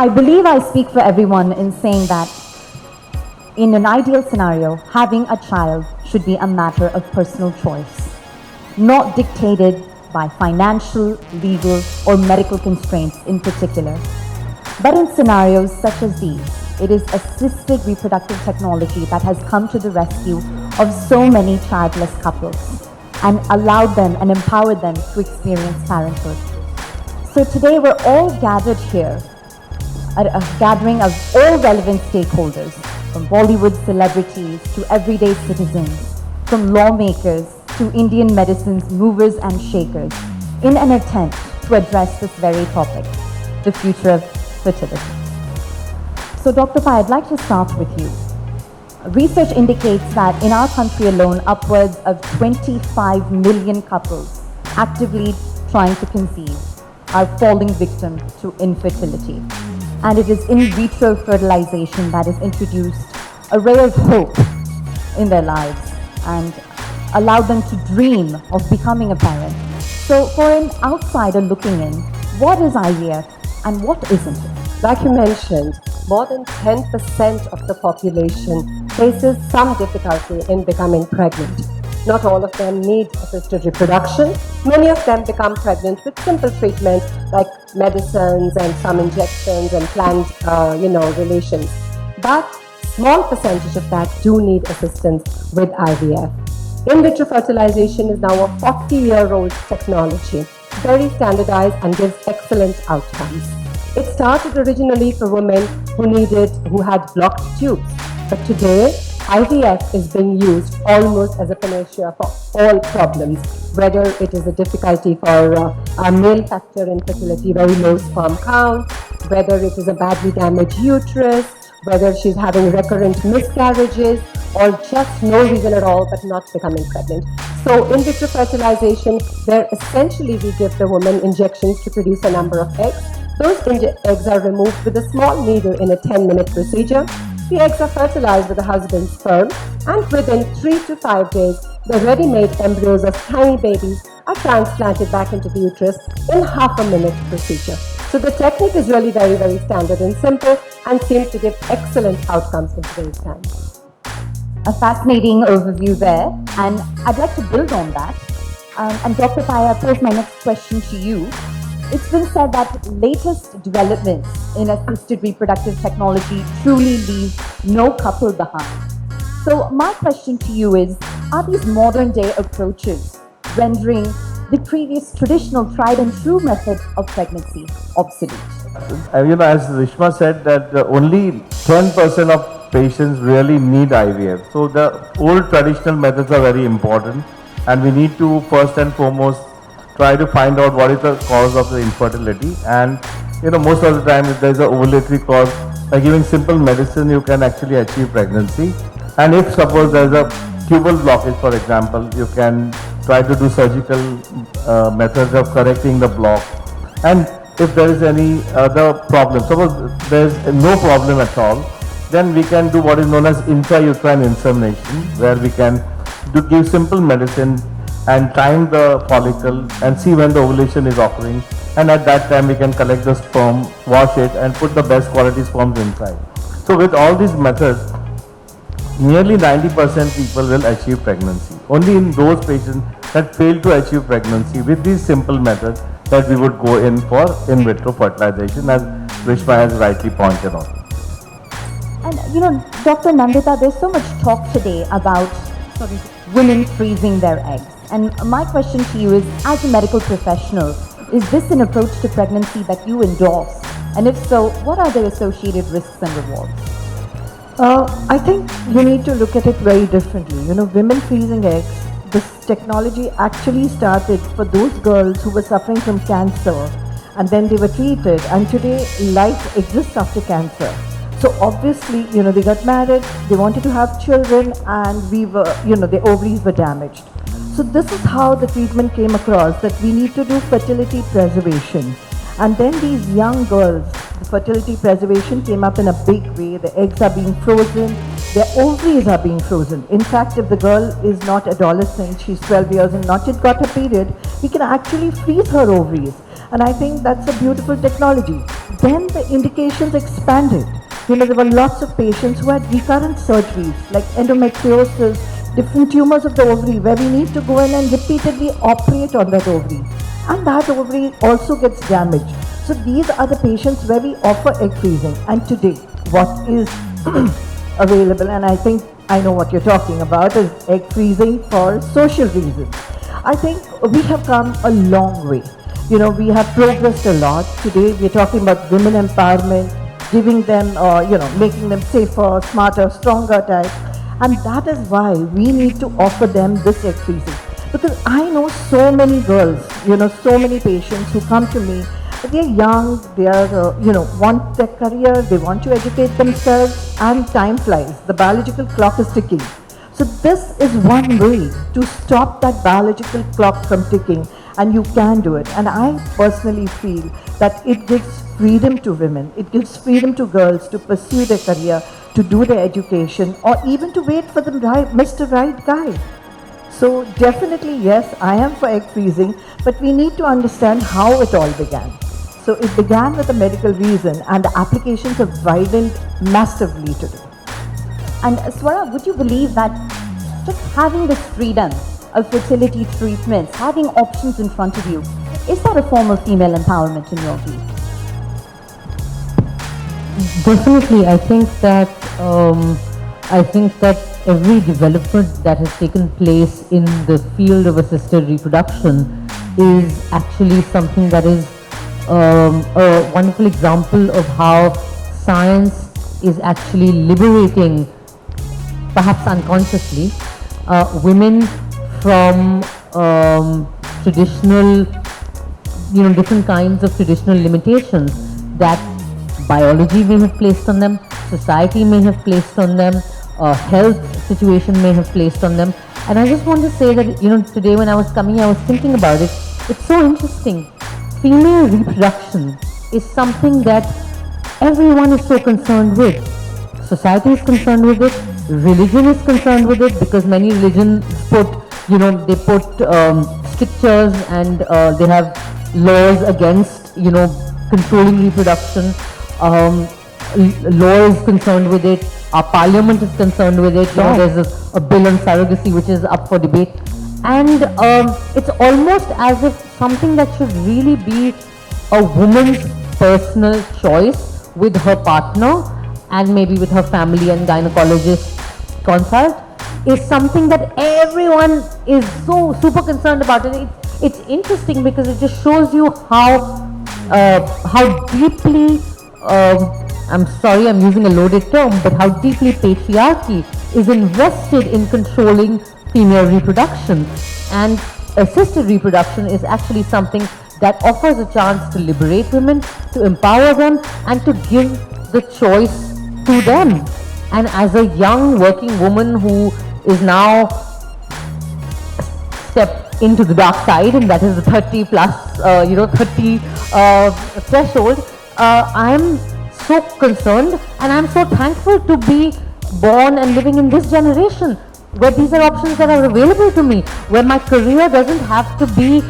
I believe I speak for everyone in saying that in an ideal scenario, having a child should be a matter of personal choice, not dictated by financial, legal, or medical constraints in particular. But in scenarios such as these, it is assisted reproductive technology that has come to the rescue of so many childless couples and allowed them and empowered them to experience parenthood. So today we're all gathered here at a gathering of all relevant stakeholders, from Bollywood celebrities to everyday citizens, from lawmakers to Indian medicine's movers and shakers, in an attempt to address this very topic, the future of fertility. So Dr. Pai, I'd like to start with you. Research indicates that in our country alone, upwards of 25 million couples actively trying to conceive are falling victim to infertility. And it is in vitro fertilization that has introduced a ray of hope in their lives and allowed them to dream of becoming a parent. So for an outsider looking in, what is IVF and what isn't it? Like you mentioned, more than 10% of the population faces some difficulty in becoming pregnant. Not all of them need assisted reproduction. Many of them become pregnant with simple treatment like medicines and some injections and planned, relations. But small percentage of that do need assistance with IVF. In vitro fertilization is now a 40-year-old technology, very standardized and gives excellent outcomes. It started originally for women who had blocked tubes, but today IVF is being used almost as a panacea for all problems, whether it is a difficulty for a male factor infertility, very low sperm count, whether it is a badly damaged uterus, whether she's having recurrent miscarriages, or just no reason at all but not becoming pregnant. So in vitro fertilization, where essentially we give the woman injections to produce a number of eggs. Those eggs are removed with a small needle in a 10-minute procedure. The eggs are fertilized with the husband's sperm, and within 3 to 5 days, the ready-made embryos of tiny babies are transplanted back into the uterus in half-a-minute procedure. So the technique is really very, very standard and simple and seems to give excellent outcomes in today's time. A fascinating overview there, and I'd like to build on that. And Dr. Pai, I pose my next question to you. It's been said that latest developments in assisted reproductive technology truly leave no couple behind. So my question to you is, are these modern day approaches rendering the previous traditional tried and true method of pregnancy obsolete? As Rishma said, that only 10% of patients really need IVF. So the old traditional methods are very important, and we need to first and foremost try to find out what is the cause of the infertility. And most of the time, if there is an ovulatory cause, by giving simple medicine, you can actually achieve pregnancy. And if suppose there is a tubal blockage, for example, you can try to do surgical methods of correcting the block. And if there is any other problem, suppose there is no problem at all, then we can do what is known as intrauterine insemination, where we can give simple medicine and time the follicle and see when the ovulation is occurring, and at that time we can collect the sperm, wash it and put the best quality sperms inside. So with all these methods, nearly 90% people will achieve pregnancy. Only in those patients that fail to achieve pregnancy with these simple methods that we would go in for in vitro fertilization, as Rishma has rightly pointed out. And Dr. Nandita, there's so much talk today about women freezing their eggs. And my question to you is, as a medical professional, is this an approach to pregnancy that you endorse? And if so, what are the associated risks and rewards? I think you need to look at it very differently. Women freezing eggs, this technology actually started for those girls who were suffering from cancer, and then they were treated, and today life exists after cancer. So obviously, they got married, they wanted to have children, and the ovaries were damaged. So this is how the treatment came across, that we need to do fertility preservation. And then these young girls, the fertility preservation came up in a big way. The eggs are being frozen, their ovaries are being frozen. In fact, if the girl is not adolescent, she's 12 years and not yet got her period, we can actually freeze her ovaries. And I think that's a beautiful technology. then the indications expanded. There were lots of patients who had recurrent surgeries like endometriosis, different tumors of the ovary where we need to go in and repeatedly operate on that ovary. And that ovary also gets damaged. So these are the patients where we offer egg freezing. And today, what is available, and I think I know what you're talking about, is egg freezing for social reasons. I think we have come a long way. We have progressed a lot. Today, we're talking about women empowerment, giving them, making them safer, smarter, stronger types. And that is why we need to offer them this egg freezing. Because I know so many girls, so many patients who come to me. They're young, they are, want their career, they want to educate themselves, and time flies. The biological clock is ticking. So this is one way to stop that biological clock from ticking, and you can do it. And I personally feel that it gives freedom to women, it gives freedom to girls to pursue their career, to do their education, or even to wait for the Mr. Right guy. So definitely, yes, I am for egg freezing, but we need to understand how it all began. So it began with a medical reason, and the applications have widened massively today. And Swara, would you believe that just having this freedom of fertility treatments, having options in front of you, is that a form of female empowerment in your view? Definitely, I think that every development that has taken place in the field of assisted reproduction is actually something that is a wonderful example of how science is actually liberating, perhaps unconsciously, women from traditional, different kinds of traditional limitations that biology may have placed on them, society may have placed on them, health situation may have placed on them. And I just want to say that, today when I was coming here, I was thinking about it. It's so interesting. Female reproduction is something that everyone is so concerned with. Society is concerned with it, religion is concerned with it, because many religions put, they put strictures and they have laws against, controlling reproduction. Law is concerned with it, our parliament is concerned with it. There's a bill on surrogacy which is up for debate. And it's almost as if something that should really be a woman's personal choice with her partner and maybe with her family and gynecologist consult is something that everyone is so super concerned about. And it's interesting because it just shows you how deeply, I'm sorry I'm using a loaded term, but how deeply patriarchy is invested in controlling female reproduction. And assisted reproduction is actually something that offers a chance to liberate women, to empower them, and to give the choice to them. And as a young working woman who is now stepped into the dark side, and that is the 30 plus, 30 threshold, I'm so concerned and I'm so thankful to be born and living in this generation where these are options that are available to me, where my career doesn't have to be,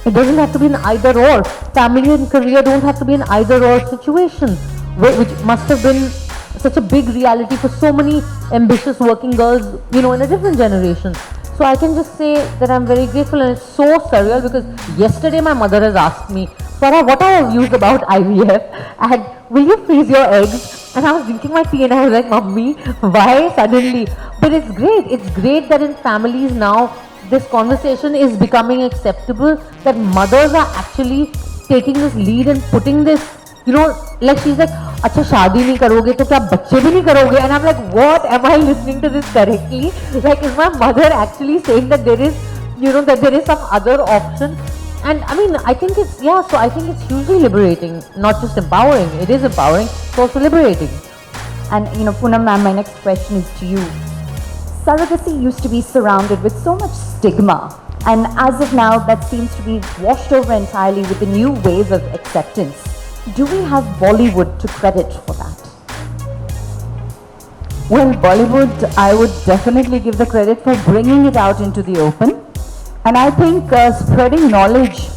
it doesn't have to be an either or. Family and career don't have to be an either or situation, which must have been such a big reality for so many ambitious working girls, in a different generation. So I can just say that I'm very grateful, and it's so surreal because yesterday my mother has asked me, Farah, what are your views about IVF and will you freeze your eggs? And I was drinking my tea and I was like, Mummy, why suddenly? But it's great that in families now this conversation is becoming acceptable, that mothers are actually taking this lead and putting this, like she's like, अच्छा शादी नहीं करोगे तो क्या बच्चे भी नहीं करोगे? And I'm like, what? Am I listening to this correctly? Like, is my mother actually saying that there is, that there is some other option? And I mean, I think it's, so I think it's hugely liberating, not just empowering. It is empowering, it's also liberating. And Poonam ma'am, my next question is to you. Surrogacy used to be surrounded with so much stigma, and as of now that seems to be washed over entirely with the new wave of acceptance. Do we have Bollywood to credit for that? Well, Bollywood, I would definitely give the credit for bringing it out into the open. And I think spreading knowledge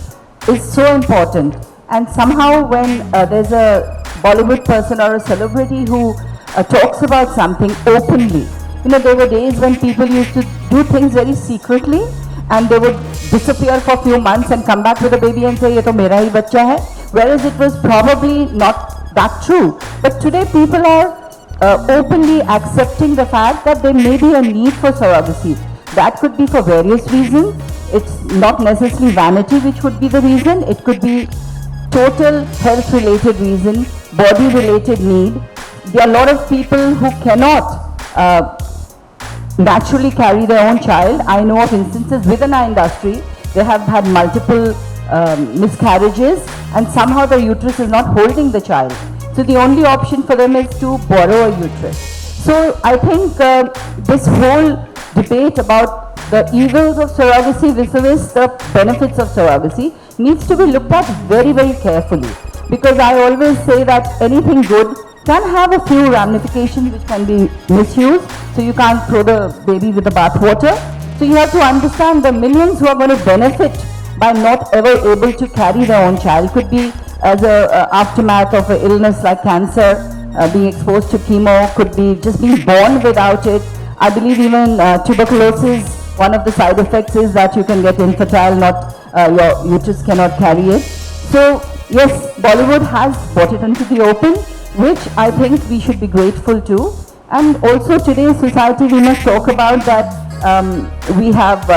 is so important. And somehow when there's a Bollywood person or a celebrity who talks about something openly, you know, there were days when people used to do things very secretly and they would disappear for a few months and come back with a baby and say, ye to mera hi bachcha hai, whereas it was probably not that true. But today people are openly accepting the fact that there may be a need for surrogacy. That could be for various reasons. It's not necessarily vanity which would be the reason. It could be total health related reason, body related need. There are a lot of people who cannot naturally carry their own child. I know of instances within our industry, they have had multiple miscarriages and somehow the uterus is not holding the child. So the only option for them is to borrow a uterus. So I think this whole debate about the evils of surrogacy vis-a-vis the benefits of surrogacy needs to be looked at very, very carefully. Because I always say that anything good can have a few ramifications which can be misused. So you can't throw the baby with the bathwater. So you have to understand the millions who are going to benefit by not ever able to carry their own child. Could be as a aftermath of an illness like cancer, being exposed to chemo, could be just being born without it. I believe even tuberculosis, one of the side effects is that you can get infertile, not your uterus cannot carry it. So yes, Bollywood has brought it into the open, which I think we should be grateful to. And also today's society, we must talk about that we have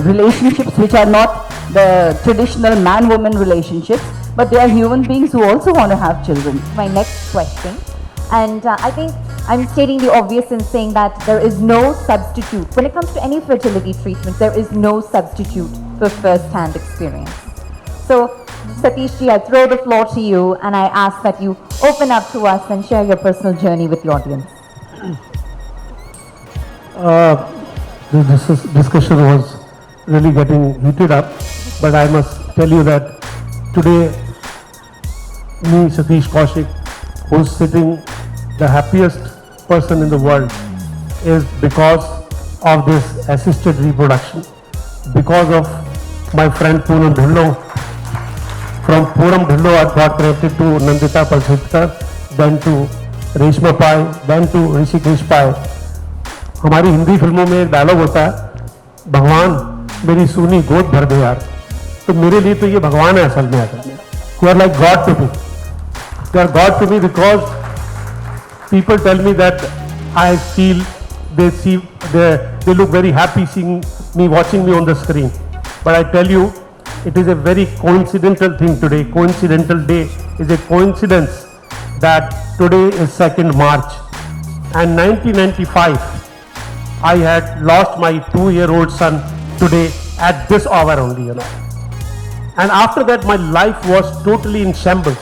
relationships which are not the traditional man-woman relationships, but they are human beings who also want to have children. My next question, and I think I'm stating the obvious in saying that there is no substitute. When it comes to any fertility treatment, there is no substitute for first-hand experience. So, Satish ji, I throw the floor to you and I ask that you open up to us and share your personal journey with the audience. This discussion was really getting heated up, but I must tell you that today, me, Satish Kaushik, who's sitting the happiest person in the world, is because of this assisted reproduction, because of my friend Poonam Dhillo. From Poonam Dhillo, I got connected to Nandita Palsitkar, then to Reshma Pai, then to Rishikesh Pai. हमारी हिंदी फिल्मों में एक dialogue होता है, भगवान मेरी सूनी गोद भर दे यार. तो मेरे लिए तो ये भगवान है असल में. You are like God to me. You are God to me because people tell me that I feel they look very happy seeing me, watching me on the screen. But I tell you, it is a very coincidental thing today. Coincidental day is a coincidence that today is 2nd March. And 1995, I had lost my 2-year-old son today at this hour only, you know. And after that, my life was totally in shambles.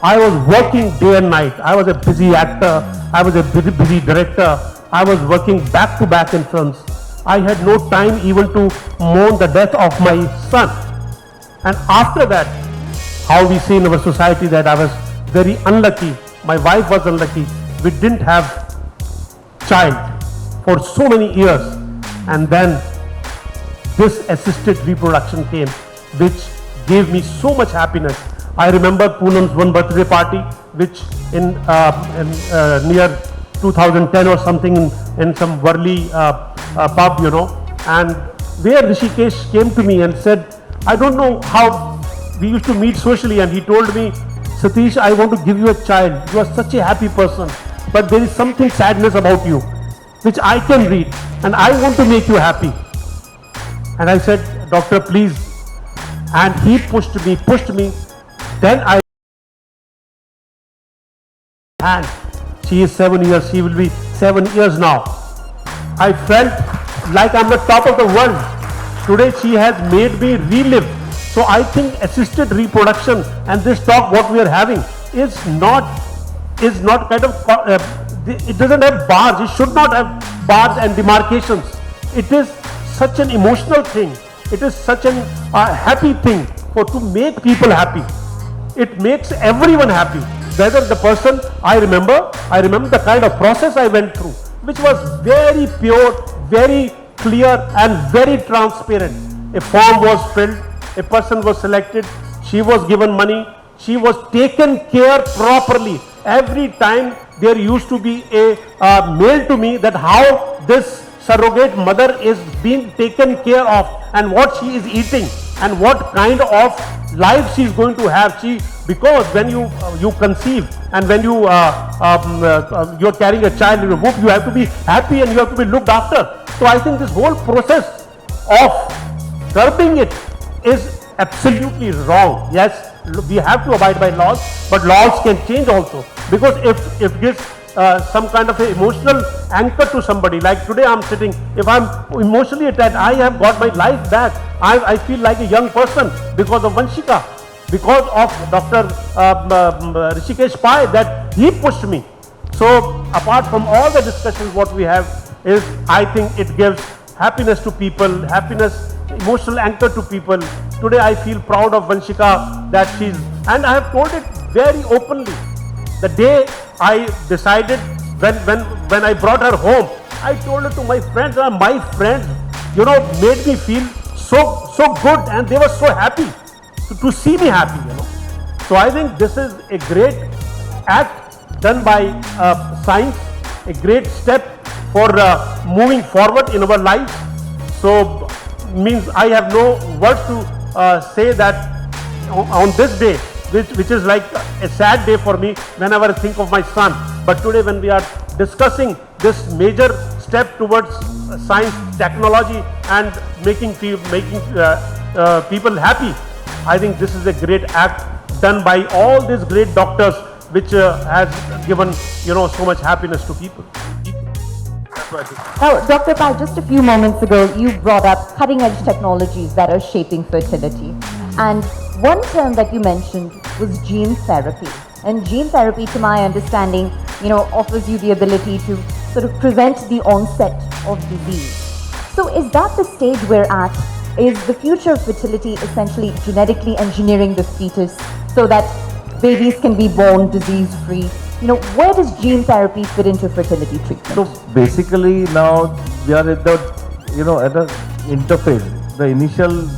I was working day and night. I was a busy actor. I was a busy director. I was working back to back in films. I had no time even to mourn the death of my son. And after that, how we say in our society that I was very unlucky. My wife was unlucky. We didn't have child for so many years. And then this assisted reproduction came, which gave me so much happiness. I remember Poonam's one birthday party, which in near 2010 or something in some Worli pub, you know, and where Rishikesh came to me and said, I don't know how we used to meet socially, and he told me, Satish, I want to give you a child. You are such a happy person, but there is something sadness about you, which I can read, and I want to make you happy. And I said, doctor, please. And he pushed me. Then I, and she is 7 years, she will be 7 years now. I felt like I'm the top of the world. Today she has made me relive. So I think assisted reproduction and this talk what we are having is not kind of, it doesn't have bars, it should not have bars and demarcations. It is such an emotional thing. It is such an happy thing to make people happy. It makes everyone happy. Whether the person, I remember the kind of process I went through, which was very pure, very clear and very transparent. A form was filled, a person was selected, she was given money, she was taken care properly. Every time there used to be a mail to me that how this surrogate mother is being taken care of and what she is eating and what kind of life she is going to have. Because when you conceive and when you're carrying a child in your womb, you have to be happy and you have to be looked after. So I think this whole process of curbing it is absolutely wrong. Yes, we have to abide by laws, but laws can change also, because if it gives some kind of an emotional anchor to somebody, like today I'm sitting, if I'm emotionally attached, I have got my life back. I feel like a young person because of Vanshika, because of Dr. Rishikesh Pai, that he pushed me. So apart from all the discussions what we have is, I think it gives happiness to people, happiness, emotional anchor to people. Today I feel proud of Vanshika that she's, and I have told it very openly. The day I decided, when I brought her home, I told her to my friends, and my friends, made me feel so good, and they were so happy to see me happy, So I think this is a great act done by science, a great step for moving forward in our lives. So means I have no words to say that on this day, which is like a sad day for me whenever I think of my son. But today when we are discussing this major step towards science, technology and making people happy, I think this is a great act done by all these great doctors, which has given so much happiness to people. Now, Dr. Pai, just a few moments ago, you brought up cutting-edge technologies that are shaping fertility. And one term that you mentioned was gene therapy. And gene therapy, to my understanding, offers you the ability to sort of prevent the onset of disease. So is that the stage we're at? Is the future of fertility essentially genetically engineering the fetus so that babies can be born disease-free? Where does gene therapy fit into fertility treatment? So basically now we are at the, at the interface. The initial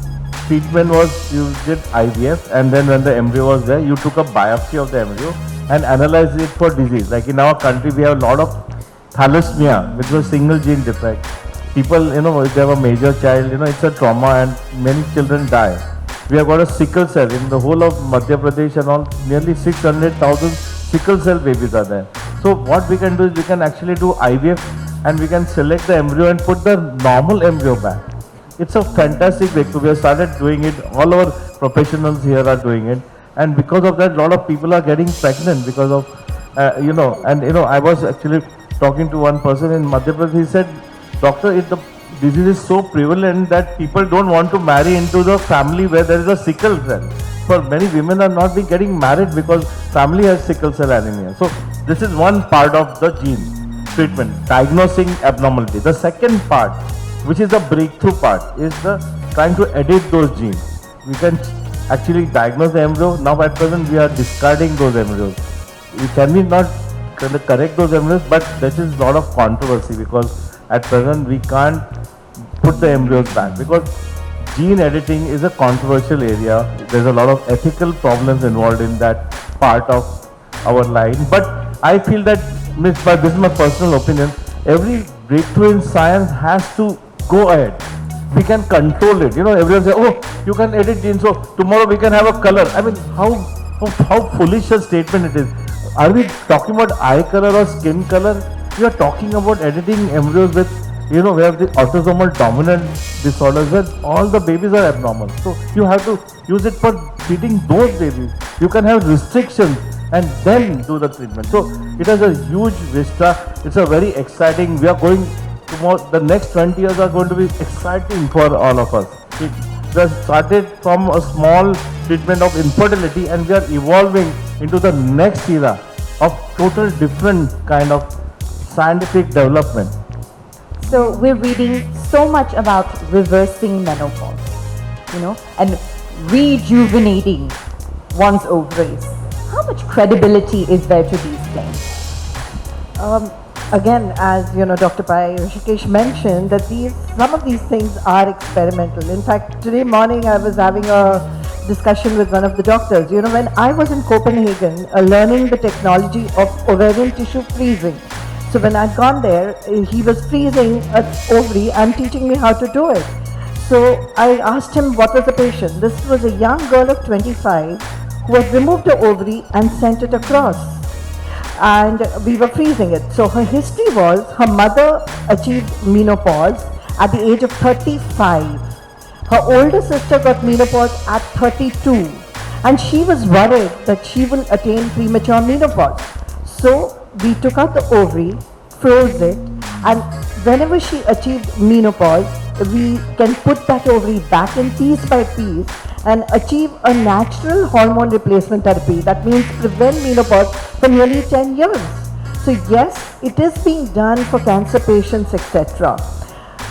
treatment was you did IVF, and then when the embryo was there, you took a biopsy of the embryo and analyzed it for disease. Like in our country, we have a lot of thalassemia, which was single gene defect. People, if they have a major child, it's a trauma and many children die. We have got a sickle cell in the whole of Madhya Pradesh and all, nearly 600,000 sickle cell babies are there. So what we can do is we can actually do IVF and we can select the embryo and put the normal embryo back. It's a fantastic breakthrough. We have started doing it. All our professionals here are doing it. And because of that, a lot of people are getting pregnant because of, I was actually talking to one person in Madhya Pradesh. He said, doctor, the disease is so prevalent that people don't want to marry into the family where there is a sickle cell. For many women are not getting married because family has sickle cell anemia. So this is one part of the gene treatment, diagnosing abnormality. The second part, which is the breakthrough part, is the trying to edit those genes. We can actually diagnose the embryo. Now at present we are discarding those embryos. We can not correct those embryos, but there is a lot of controversy because at present we can't put the embryos back because gene editing is a controversial area. There's a lot of ethical problems involved in that part of our line. But I feel that, but this is my personal opinion, every breakthrough in science has to go ahead. We can control it. Everyone says, oh, you can edit genes, so tomorrow we can have a color. I mean, how foolish a statement it is. Are we talking about eye color or skin color? We are talking about editing embryos with, we have the autosomal dominant disorders where all the babies are abnormal. So you have to use it for treating those babies. You can have restrictions and then do the treatment. So it has a huge vista. It's a very exciting, we are going tomorrow, the next 20 years are going to be exciting for all of us. We just started from a small treatment of infertility and we are evolving into the next era of total different kind of scientific development. So we're reading so much about reversing menopause, and rejuvenating one's ovaries. How much credibility is there to these claims? Again, as Dr. Pai Rishikesh mentioned, that some of these things are experimental. In fact, today morning I was having a discussion with one of the doctors. You know, when I was in Copenhagen learning the technology of ovarian tissue freezing, so when I'd gone there, he was freezing an ovary and teaching me how to do it. So I asked him what was the patient. This was a young girl of 25 who had removed her ovary and sent it across. And we were freezing it. So her history was her mother achieved menopause at the age of 35. Her older sister got menopause at 32. And she was worried that she will attain premature menopause. So we took out the ovary, froze it, and whenever she achieved menopause, we can put that ovary back in piece by piece and achieve a natural hormone replacement therapy. That means prevent menopause for nearly 10 years. So yes, it is being done for cancer patients, etc.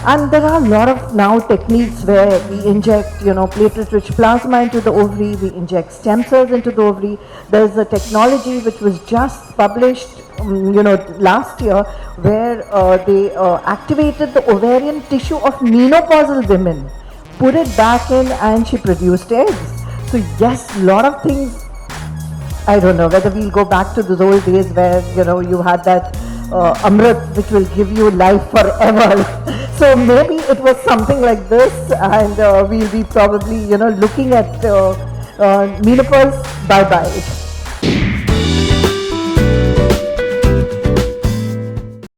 And there are a lot of now techniques where we inject, platelet-rich plasma into the ovary, we inject stem cells into the ovary. There's a technology which was just published, last year, where they activated the ovarian tissue of menopausal women, put it back in, and she produced eggs. So yes, a lot of things. I don't know whether we'll go back to those old days where, you had that Amrit which will give you life forever. So maybe it was something like this, and we'll be probably, looking at menopause. Bye-bye.